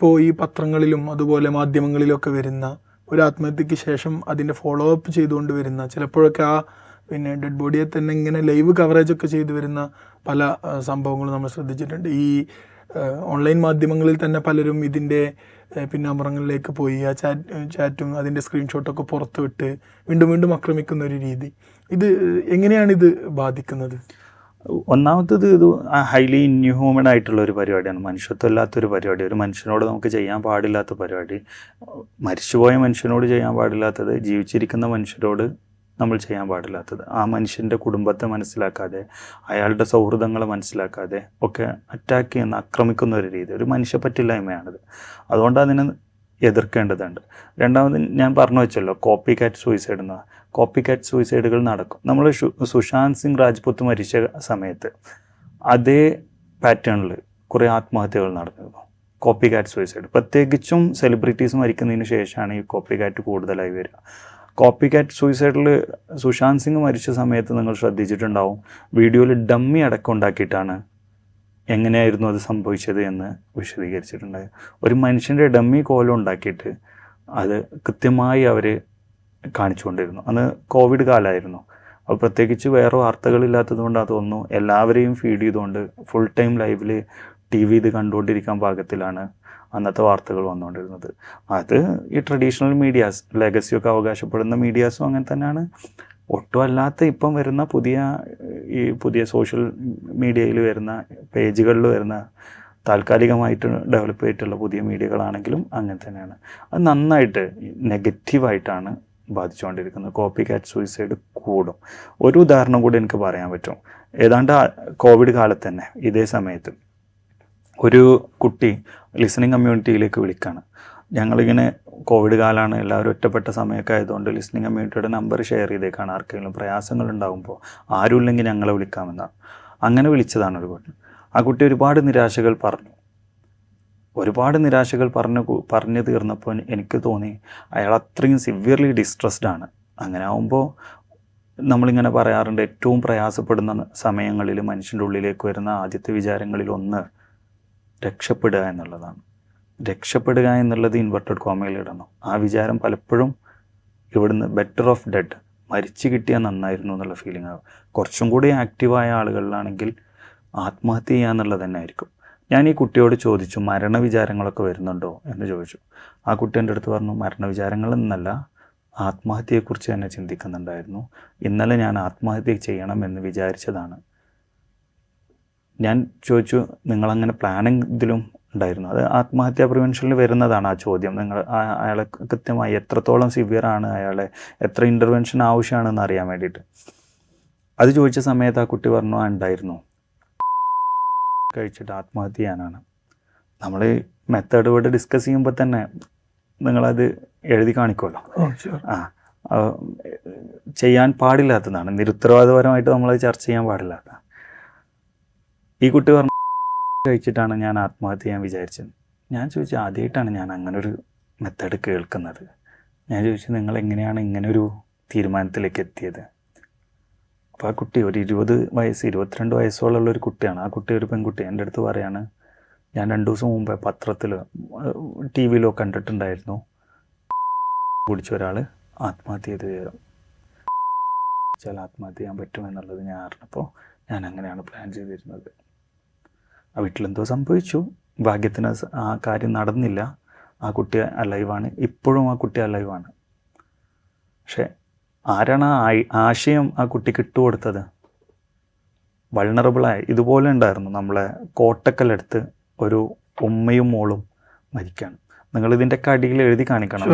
ഇപ്പോൾ ഈ പത്രങ്ങളിലും അതുപോലെ മാധ്യമങ്ങളിലൊക്കെ വരുന്ന ഒരു ആത്മഹത്യക്ക് ശേഷം അതിൻ്റെ ഫോളോ അപ്പ് ചെയ്തുകൊണ്ട് വരുന്ന, ചിലപ്പോഴൊക്കെ പിന്നെ ഡെഡ് ബോഡിയെ തന്നെ ഇങ്ങനെ ലൈവ് കവറേജൊക്കെ ചെയ്തു വരുന്ന പല സംഭവങ്ങളും നമ്മൾ ശ്രദ്ധിച്ചിട്ടുണ്ട്. ഈ ഓൺലൈൻ മാധ്യമങ്ങളിൽ തന്നെ പലരും ഇതിൻ്റെ പിന്നാമ്പുറങ്ങളിലേക്ക് പോയി ആ ചാറ്റും അതിൻ്റെ സ്ക്രീൻഷോട്ടൊക്കെ പുറത്തു വിട്ട് വീണ്ടും വീണ്ടും ആക്രമിക്കുന്ന ഒരു രീതി. ഇത് എങ്ങനെയാണിത് ബാധിക്കുന്നത്? ഒന്നാമത്തത് ഇത് ഹൈലി ഇൻഹ്യൂമൻ ആയിട്ടുള്ള ഒരു പരിപാടിയാണ്, മനുഷ്യത്വം ഇല്ലാത്തൊരു പരിപാടി. ഒരു മനുഷ്യനോട് നമുക്ക് ചെയ്യാൻ പാടില്ലാത്ത പരിപാടി, മരിച്ചുപോയ മനുഷ്യനോട് ചെയ്യാൻ പാടില്ലാത്തത് ജീവിച്ചിരിക്കുന്ന മനുഷ്യരോട് നമ്മൾ ചെയ്യാൻ പാടില്ലാത്തത്. ആ മനുഷ്യൻ്റെ കുടുംബത്തെ മനസ്സിലാക്കാതെ, അയാളുടെ സൗഹൃദങ്ങളെ മനസ്സിലാക്കാതെ ഒക്കെ അറ്റാക്ക് ചെയ്യുന്ന, ആക്രമിക്കുന്ന ഒരു രീതി, ഒരു മനുഷ്യപ്പറ്റില്ലായ്മയാണിത്. അതുകൊണ്ട് അതിനെ എതിർക്കേണ്ടതുണ്ട്. രണ്ടാമത് ഞാൻ പറഞ്ഞു വെച്ചല്ലോ, കോപ്പി കാറ്റ് സൂയിസൈഡ് എന്ന കോപ്പി കാറ്റ് സൂയിസൈഡുകൾ നടക്കും. നമ്മൾ സുശാന്ത് സിംഗ് രാജ്പുത്ത് മരിച്ച സമയത്ത് അതേ പാറ്റേണിൽ കുറേ ആത്മഹത്യകൾ നടന്നിരുന്നു, കോപ്പി കാറ്റ് സൂയിസൈഡ്. പ്രത്യേകിച്ചും സെലിബ്രിറ്റീസ് മരിക്കുന്നതിന് ശേഷമാണ് ഈ കോപ്പി കാറ്റ് കൂടുതലായി വരിക. കോപ്പി കാറ്റ് സൂയിസൈഡിൽ സുശാന്ത് സിംഗ് മരിച്ച സമയത്ത് നിങ്ങൾ ശ്രദ്ധിച്ചിട്ടുണ്ടാവും, വീഡിയോയിൽ ഡമ്മി അടക്കം ഉണ്ടാക്കിയിട്ടാണ് എങ്ങനെയായിരുന്നു അത് സംഭവിച്ചത് എന്ന് വിശദീകരിച്ചിട്ടുണ്ടായി. ഒരു മനുഷ്യൻ്റെ ഡമ്മി കോലം ഉണ്ടാക്കിയിട്ട് അത് കൃത്യമായി അവർ കാണിച്ചുകൊണ്ടിരുന്നു. അന്ന് കോവിഡ് കാലമായിരുന്നു. അപ്പോൾ പ്രത്യേകിച്ച് വേറെ വാർത്തകളില്ലാത്തത് കൊണ്ട് അതൊന്നു എല്ലാവരെയും ഫീഡ് ചെയ്തുകൊണ്ട് ഫുൾ ടൈം ലൈവിൽ TV ഇത് കണ്ടുകൊണ്ടിരിക്കാൻ പാകത്തിലാണ് അന്നത്തെ വാർത്തകൾ വന്നുകൊണ്ടിരുന്നത്. അത് ഈ ട്രഡീഷണൽ മീഡിയാസ്, ലെഗസിയൊക്കെ അവകാശപ്പെടുന്ന മീഡിയാസും അങ്ങനെ തന്നെയാണ്. ഒട്ടും അല്ലാത്ത ഇപ്പം വരുന്ന പുതിയ സോഷ്യൽ മീഡിയയിൽ വരുന്ന പേജുകളിൽ വരുന്ന താൽക്കാലികമായിട്ട് ഡെവലപ്പ് ചെയ്തിട്ടുള്ള പുതിയ മീഡിയകളാണെങ്കിലും അങ്ങനെ തന്നെയാണ്. അത് നന്നായിട്ട് നെഗറ്റീവായിട്ടാണ് ബാധിച്ചുകൊണ്ടിരിക്കുന്നത്. കോപ്പി കാറ്റ് സൂയിസൈഡ് കൂടും. ഒരു ഉദാഹരണം കൂടി എനിക്ക് പറയാൻ പറ്റും. ഏതാണ്ട് കോവിഡ് കാലത്ത് തന്നെ ഇതേ സമയത്ത് ഒരു കുട്ടി ലിസണിങ് കമ്മ്യൂണിറ്റിയിലേക്ക് വിളിക്കുകയാണ്. ഞങ്ങളിങ്ങനെ കോവിഡ് കാലമാണ്, എല്ലാവരും ഒറ്റപ്പെട്ട സമയമൊക്കെ ആയതുകൊണ്ട് ലിസണിങ് കമ്മ്യൂണിറ്റിയുടെ നമ്പർ ഷെയർ ചെയ്തേക്കാണ്, ആർക്കെങ്കിലും പ്രയാസങ്ങൾ ഉണ്ടാകുമ്പോൾ ആരുമില്ലെങ്കിൽ ഞങ്ങളെ വിളിക്കാമെന്നാണ്. അങ്ങനെ വിളിച്ചതാണ് ഒരു കുട്ടി. ആ കുട്ടി ഒരുപാട് നിരാശകൾ പറഞ്ഞു തീർന്നപ്പോൾ എനിക്ക് തോന്നി അയാൾ അത്രയും സിവിയർലി ഡിസ്ട്രസ്ഡ് ആണ്. അങ്ങനെ ആകുമ്പോൾ നമ്മളിങ്ങനെ പറയാറുണ്ട്, ഏറ്റവും പ്രയാസപ്പെടുന്ന സമയങ്ങളിൽ മനുഷ്യൻ്റെ ഉള്ളിലേക്ക് വരുന്ന ആദ്യത്തെ വിചാരങ്ങളിലൊന്ന് രക്ഷപ്പെടുക എന്നുള്ളതാണ്. രക്ഷപ്പെടുക എന്നുള്ളത് ഇൻവെർട്ടഡ് കോമയിലിടണം. ആ വിചാരം പലപ്പോഴും ഇവിടുന്ന് ബെറ്റർ ഓഫ് ഡെഡ്, മരിച്ചു കിട്ടിയാൽ നന്നായിരുന്നു എന്നുള്ള ഫീലിംഗ് ആകും. കുറച്ചും കൂടി ആക്റ്റീവായ ആളുകളിലാണെങ്കിൽ ആത്മഹത്യ ചെയ്യുക എന്നുള്ളത് തന്നെ ആയിരിക്കും. ഞാൻ ഈ കുട്ടിയോട് ചോദിച്ചു, മരണവിചാരങ്ങളൊക്കെ വരുന്നുണ്ടോ എന്ന് ചോദിച്ചു. ആ കുട്ടി എൻ്റെ അടുത്ത് പറഞ്ഞു, മരണവിചാരങ്ങളെന്നല്ല, ആത്മഹത്യയെക്കുറിച്ച് തന്നെ ചിന്തിക്കുന്നുണ്ടായിരുന്നു. ഇന്നലെ ഞാൻ ആത്മഹത്യ ചെയ്യണമെന്ന് വിചാരിച്ചതാണ്. ഞാൻ ചോദിച്ചു, നിങ്ങളങ്ങനെ പ്ലാനിങ് ഇതിലും ഉണ്ടായിരുന്നു? അത് ആത്മഹത്യാ പ്രിവെൻഷനിൽ വരുന്നതാണ് ആ ചോദ്യം. നിങ്ങൾ അയാളെ കൃത്യമായി എത്രത്തോളം സിവിയറാണ്, അയാളെ എത്ര ഇൻ്റർവെൻഷൻ ആവശ്യമാണെന്ന് അറിയാൻ വേണ്ടിയിട്ട്. അത് ചോദിച്ച സമയത്ത് ആ കുട്ടി പറഞ്ഞു, ഉണ്ടായിരുന്നു, കഴിച്ചിട്ട് ആത്മഹത്യ ചെയ്യാനാണ്. നമ്മൾ മെത്തേഡ് വേർഡ് ഡിസ്കസ് ചെയ്യുമ്പോൾ തന്നെ നിങ്ങളത് എഴുതി കാണിക്കുമല്ലോ. ചെയ്യാൻ പാടില്ലാത്തതാണ്, നിരുത്തരവാദപരമായിട്ട് നമ്മളത് ചർച്ച ചെയ്യാൻ പാടില്ലാത്ത. ഈ കുട്ടി പറഞ്ഞു, കഴിച്ചിട്ടാണ് ഞാൻ ആത്മഹത്യ ചെയ്യാൻ വിചാരിച്ചത്. ഞാൻ ചോദിച്ചു, ആദ്യമായിട്ടാണ് ഞാൻ അങ്ങനൊരു മെത്തേഡ് കേൾക്കുന്നത്. ഞാൻ ചോദിച്ചു, നിങ്ങൾ എങ്ങനെയാണ് ഇങ്ങനൊരു തീരുമാനത്തിലേക്ക് എത്തിയത്? അപ്പോൾ ആ കുട്ടി ഒരു 22 വയസ്സോളമുള്ള ഒരു കുട്ടിയാണ്. ആ കുട്ടി ഒരു പെൺകുട്ടി എൻ്റെ അടുത്ത് പറയാണ്, ഞാൻ 2 ദിവസം മുമ്പ് പത്രത്തിലോ TV കണ്ടിട്ടുണ്ടായിരുന്നു, കുടിച്ച ഒരാൾ ആത്മഹത്യ ചെയ്ത് തരും, ആത്മഹത്യ ചെയ്യാൻ പറ്റുമെന്നുള്ളത് ഞാൻ അറിഞ്ഞപ്പോൾ ഞാൻ അങ്ങനെയാണ് പ്ലാൻ ചെയ്തിരുന്നത്. ആ വീട്ടിലെന്തോ സംഭവിച്ചു, ഭാഗ്യത്തിന് ആ കാര്യം നടന്നില്ല. ആ കുട്ടി അലൈവാണ്, ഇപ്പോഴും ആ കുട്ടി അലൈവാണ്. പക്ഷേ ആരാണ് ആ ആശയം ആ കുട്ടിക്ക് ഇട്ടുകൊടുത്തത്? വൾണറബിളായ ഇതുപോലെ ഉണ്ടായിരുന്നു. നമ്മളെ കോട്ടക്കലെടുത്ത് ഒരു ഉമ്മയും മോളും മരിക്കുകയാണ്. നിങ്ങളിതിൻ്റെ അടിയിൽ എഴുതി കാണിക്കണം.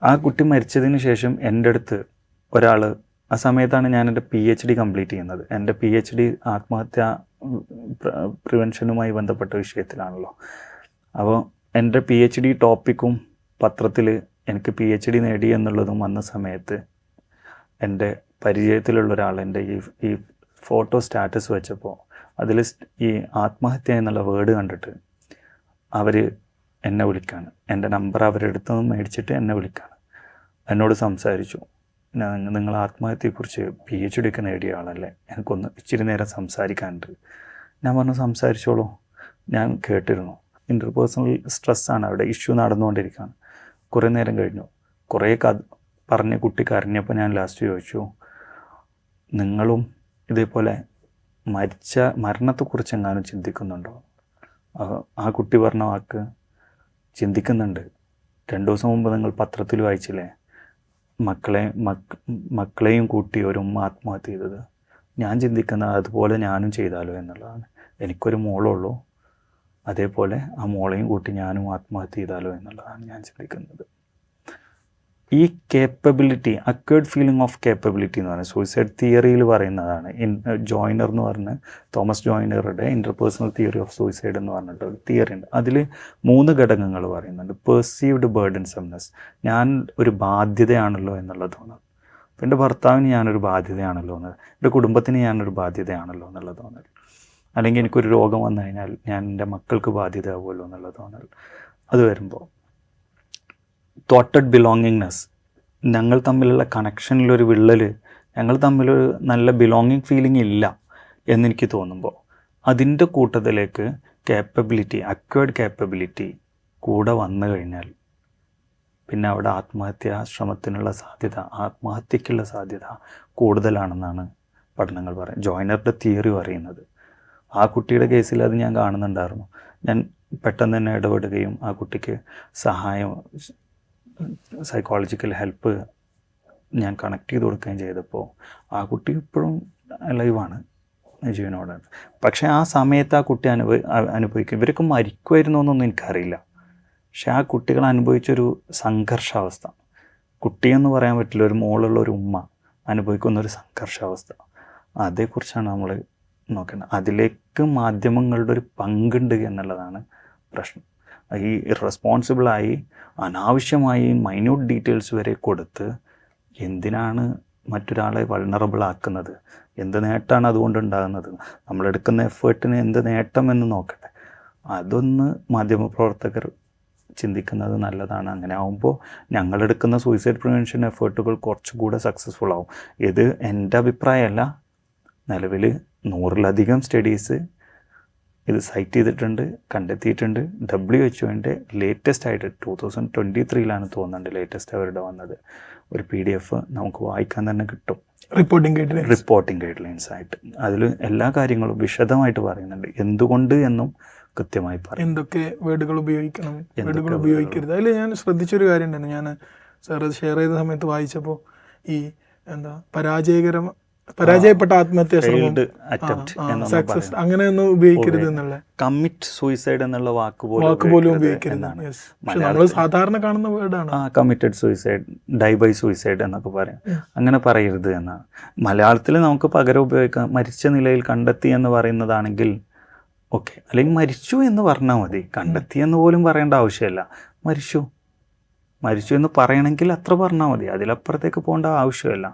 ആ കുട്ടി മരിച്ചതിന് ശേഷം എൻ്റെ അടുത്ത് ഒരാൾ, ആ സമയത്താണ് ഞാൻ എൻ്റെ PhD കംപ്ലീറ്റ് ചെയ്യുന്നത്. എൻ്റെ PhD ആത്മഹത്യ പ്രിവെൻഷനുമായി ബന്ധപ്പെട്ട വിഷയത്തിലാണല്ലോ. അപ്പോൾ എൻ്റെ PhD ടോപ്പിക്കും പത്രത്തിൽ എനിക്ക് PhD നേടി എന്നുള്ളതും വന്ന സമയത്ത് എൻ്റെ പരിചയത്തിലുള്ള ഒരാൾ എൻ്റെ ഈ ഫോട്ടോ സ്റ്റാറ്റസ് വെച്ചപ്പോൾ അതിൽ ഈ ആത്മഹത്യ എന്നുള്ള വേർഡ് കണ്ടിട്ട് അവർ എന്നെ വിളിക്കുകയാണ്. എൻ്റെ നമ്പർ അവരെടുത്ത് മേടിച്ചിട്ട് എന്നെ വിളിക്കുകയാണ്. എന്നോട് സംസാരിച്ചു, നിങ്ങൾ ആത്മഹത്യയെക്കുറിച്ച് PhD ഒക്കെ നേടിയ ആളല്ലേ, എനിക്കൊന്ന് ഇച്ചിരി നേരം സംസാരിക്കാനുണ്ട്. ഞാൻ പറഞ്ഞു, സംസാരിച്ചോളൂ, ഞാൻ കേട്ടിരുന്നു. ഇൻ്റർപേഴ്സണൽ സ്ട്രെസ്സാണ് അവിടെ, ഇഷ്യൂ നടന്നുകൊണ്ടിരിക്കുകയാണ്. കുറേ നേരം കഴിഞ്ഞു, കുറേ പറഞ്ഞ് കുട്ടി കരഞ്ഞപ്പോൾ ഞാൻ ലാസ്റ്റ് ചോദിച്ചു, നിങ്ങളും ഇതേപോലെ മരണത്തെക്കുറിച്ച് എങ്ങാനും ചിന്തിക്കുന്നുണ്ടോ? ആ കുട്ടി പറഞ്ഞ വാക്ക്, ചിന്തിക്കുന്നുണ്ട്. 2 ദിവസം മുമ്പ് നിങ്ങൾ പത്രത്തിൽ വായിച്ചില്ലേ, മക്കളെയും കൂട്ടി ഒരു ഉമ്മ ആത്മഹത്യ ചെയ്തത്. ഞാൻ ചിന്തിക്കുന്നത് അതുപോലെ ഞാനും ചെയ്താലോ എന്നുള്ളതാണ്. എനിക്കൊരു മോളുള്ളൂ, അതേപോലെ ആ മോളെയും കൂട്ടി ഞാനും ആത്മഹത്യ ചെയ്താലോ എന്നുള്ളതാണ് ഞാൻ ചിന്തിക്കുന്നത്. ഈ capability, acquired feeling of capability എന്ന് പറയുന്നത് സൂയിസൈഡ് തിയറിയിൽ പറയുന്നതാണ്. ജോയിനർ എന്ന് പറഞ്ഞ് തോമസ് ജോയിനറുടെ ഇൻ്റർപേഴ്സണൽ തിയറി ഓഫ് സൂയിസൈഡ് എന്ന് പറഞ്ഞിട്ട് ഒരു തിയറി ഉണ്ട്. അതിൽ 3 ഘടകങ്ങൾ പറയുന്നുണ്ട്. പെർസീവ്ഡ് ബേർഡൻസംനെസ്, ഞാൻ ഒരു ബാധ്യതയാണല്ലോ എന്നുള്ള തോന്നൽ. അപ്പം എൻ്റെ ഭർത്താവിന് ഞാനൊരു ബാധ്യതയാണല്ലോ എന്നത്, എൻ്റെ കുടുംബത്തിന് ഞാനൊരു ബാധ്യതയാണല്ലോ എന്നുള്ള തോന്നൽ. അല്ലെങ്കിൽ എനിക്കൊരു രോഗം വന്നു കഴിഞ്ഞാൽ ഞാൻ എൻ്റെ മക്കൾക്ക് ബാധ്യതയാവുമല്ലോ എന്നുള്ള തോന്നൽ. അത് വരുമ്പോൾ തോട്ടഡ് ബിലോങ്ങിങ്നെസ്, ഞങ്ങൾ തമ്മിലുള്ള കണക്ഷനിലൊരു വിള്ളൽ, ഞങ്ങൾ തമ്മിലൊരു നല്ല ബിലോങ്ങിങ് ഫീലിംഗ് ഇല്ല എന്നെനിക്ക് തോന്നുമ്പോൾ അതിൻ്റെ കൂട്ടത്തിലേക്ക് കേപ്പബിലിറ്റി, അക്വേർഡ് കേപ്പബിലിറ്റി കൂടെ വന്നു കഴിഞ്ഞാൽ പിന്നെ അവിടെ ശ്രമത്തിനുള്ള സാധ്യത, ആത്മഹത്യക്കുള്ള സാധ്യത കൂടുതലാണെന്നാണ് പഠനങ്ങൾ പറയുന്നത്. ജോയിനറുടെ തിയറി പറയുന്നത്. ആ കുട്ടിയുടെ കേസിൽ അത് ഞാൻ കാണുന്നുണ്ടായിരുന്നു. ഞാൻ പെട്ടെന്ന് തന്നെ ഇടപെടുകയും ആ കുട്ടിക്ക് സഹായം, സൈക്കോളജിക്കൽ ഹെൽപ്പ് ഞാൻ കണക്ട് ചെയ്ത് കൊടുക്കുകയും ചെയ്തപ്പോൾ ആ കുട്ടി ഇപ്പോഴും ലൈവാണ്, ജീവനോടാണ്. പക്ഷേ ആ സമയത്ത് ആ കുട്ടി അനുഭവിക്കും, ഇവരൊക്കെ മരിക്കുമായിരുന്നു എന്നൊന്നും എനിക്കറിയില്ല. പക്ഷെ ആ കുട്ടികൾ അനുഭവിച്ചൊരു സംഘർഷാവസ്ഥ, കുട്ടിയെന്ന് പറയാൻ പറ്റില്ല, ഒരു മോളുള്ള ഒരു ഉമ്മ അനുഭവിക്കുന്നൊരു സംഘർഷാവസ്ഥ, അതേക്കുറിച്ചാണ് നമ്മൾ നോക്കേണ്ടത്. അതിലേക്ക് മാധ്യമങ്ങളുടെ ഒരു പങ്കുണ്ട് എന്നുള്ളതാണ് പ്രശ്നം. ഈ ഇറസ്പോൺസിബിളായി അനാവശ്യമായി മൈന്യൂട്ട് ഡീറ്റെയിൽസ് വരെ കൊടുത്ത് എന്തിനാണ് മറ്റൊരാളെ വൾണറബിൾ ആക്കുന്നത്? എന്ത് നേട്ടമാണ് അതുകൊണ്ടുണ്ടാകുന്നത്? നമ്മളെടുക്കുന്ന എഫേർട്ടിന് എന്ത് നേട്ടമെന്ന് നോക്കട്ടെ. അതൊന്ന് മാധ്യമപ്രവർത്തകർ ചിന്തിക്കുന്നത് നല്ലതാണ്. അങ്ങനെ ആകുമ്പോൾ ഞങ്ങളെടുക്കുന്ന സൂയിസൈഡ് പ്രിവെൻഷൻ എഫേർട്ടുകൾ കുറച്ചുകൂടെ സക്സസ്ഫുൾ ആവും. ഇത് എൻ്റെ അഭിപ്രായമല്ല, നിലവിൽ 100-ലധികം സ്റ്റഡീസ് ഇത് സൈറ്റ് ചെയ്തിട്ടുണ്ട്, കണ്ടെത്തിയിട്ടുണ്ട്. WHO ലേറ്റസ്റ്റ് ആയിട്ട് 2023 തോന്നുന്നുണ്ട് ലേറ്റസ്റ്റ് അവരുടെ വന്നത് ഒരു PDF നമുക്ക് വായിക്കാൻ തന്നെ കിട്ടും, റിപ്പോർട്ടിംഗ് ഗൈഡ്ലൈൻസ് ആയിട്ട്. അതിൽ എല്ലാ കാര്യങ്ങളും വിശദമായിട്ട് പറയുന്നുണ്ട്, എന്തുകൊണ്ട് എന്നും കൃത്യമായി പറയും, എന്തൊക്കെ വേർഡുകൾ ഉപയോഗിക്കണം, വേർഡുകൾ ഉപയോഗിക്കരുത്. അതിൽ ഞാൻ ശ്രദ്ധിച്ചൊരു കാര്യം ഉണ്ടായിരുന്നു, ഞാൻ സാർ അത് ഷെയർ ചെയ്ത സമയത്ത് വായിച്ചപ്പോൾ ഈ പരാജയപ്പെട്ട ആത്മഹത്യാ ശ്രമം, സക്സസ്, അങ്ങനെയൊന്നും ഉപയോഗിക്കരുത് എന്നുള്ള, കമ്മിറ്റ് സൂയിസൈഡ് എന്നുള്ള വാക്ക് പോലും ഉപയോഗിക്കരുത്. നമ്മൾ സാധാരണ കാണുന്ന വേർഡാണ് committed suicide, die by suicide എന്നൊക്കെ പറയും. അങ്ങനെ പറയരുത് എന്നാണ് മലയാളത്തിൽ നമുക്ക് പകരം ഉപയോഗിക്കാം. മരിച്ച നിലയിൽ കണ്ടെത്തി എന്ന് പറയുന്നതാണെങ്കിൽ ഓക്കെ, അല്ലെങ്കിൽ മരിച്ചു എന്ന് പറഞ്ഞാൽ മതി, കണ്ടെത്തി എന്ന് പോലും പറയേണ്ട ആവശ്യമില്ല. മരിച്ചു എന്ന് പറയണമെങ്കിൽ അത്ര പറഞ്ഞാൽ മതി, അതിലപ്പുറത്തേക്ക് പോകേണ്ട ആവശ്യമില്ല.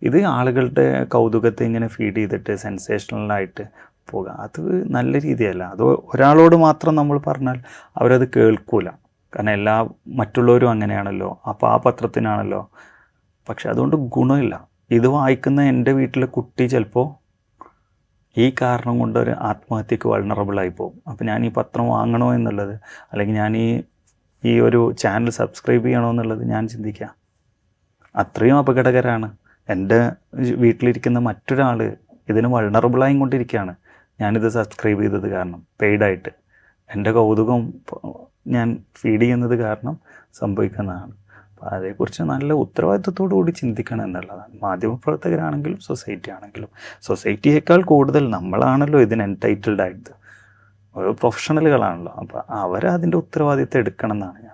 ഇത് ആളുകളുടെ കൗതുകത്തെ ഇങ്ങനെ ഫീഡ് ചെയ്തിട്ട് സെൻസേഷണലായിട്ട് പോകുക, അത് നല്ല രീതിയല്ല. അത് ഒരാളോട് മാത്രം നമ്മൾ പറഞ്ഞാൽ അവരത് കേൾക്കൂല, കാരണം മറ്റുള്ളവരും അങ്ങനെയാണല്ലോ, അപ്പോൾ ആ പത്രത്തിനാണല്ലോ. പക്ഷെ അതുകൊണ്ട് ഗുണമില്ല. ഇത് വായിക്കുന്ന എൻ്റെ വീട്ടിലെ കുട്ടി ചിലപ്പോൾ ഈ കാരണം കൊണ്ട് ഒരു ആത്മഹത്യക്ക് വൾണറബിളായി പോകും. അപ്പോൾ ഞാൻ ഈ പത്രം വാങ്ങണോ എന്നുള്ളത്, അല്ലെങ്കിൽ ഞാൻ ഈ ഒരു ചാനൽ സബ്സ്ക്രൈബ് ചെയ്യണോ എന്നുള്ളത് ഞാൻ ചിന്തിക്കുക. അത്രയും അപകടകരമാണ്. എൻ്റെ വീട്ടിലിരിക്കുന്ന മറ്റൊരാൾ ഇതിന് വൾണറബിളായി കൊണ്ടിരിക്കുകയാണ്. ഞാനിത് സബ്സ്ക്രൈബ് ചെയ്തത് കാരണം, പെയ്ഡായിട്ട് എൻ്റെ കൗതുകം ഞാൻ ഫീഡ് ചെയ്യുന്നത് കാരണം സംഭവിക്കുന്നതാണ്. അപ്പോൾ അതേക്കുറിച്ച് നല്ല ഉത്തരവാദിത്വത്തോടു കൂടി ചിന്തിക്കണം എന്നുള്ളതാണ്. മാധ്യമപ്രവർത്തകരാണെങ്കിലും സൊസൈറ്റി ആണെങ്കിലും, സൊസൈറ്റിയേക്കാൾ കൂടുതൽ നമ്മളാണല്ലോ ഇതിന് എൻടൈറ്റിൽഡ് ആയിട്ട്, ഓരോ പ്രൊഫഷണലുകളാണല്ലോ. അപ്പോൾ അവരതിൻ്റെ ഉത്തരവാദിത്വം എടുക്കണം എന്നാണ്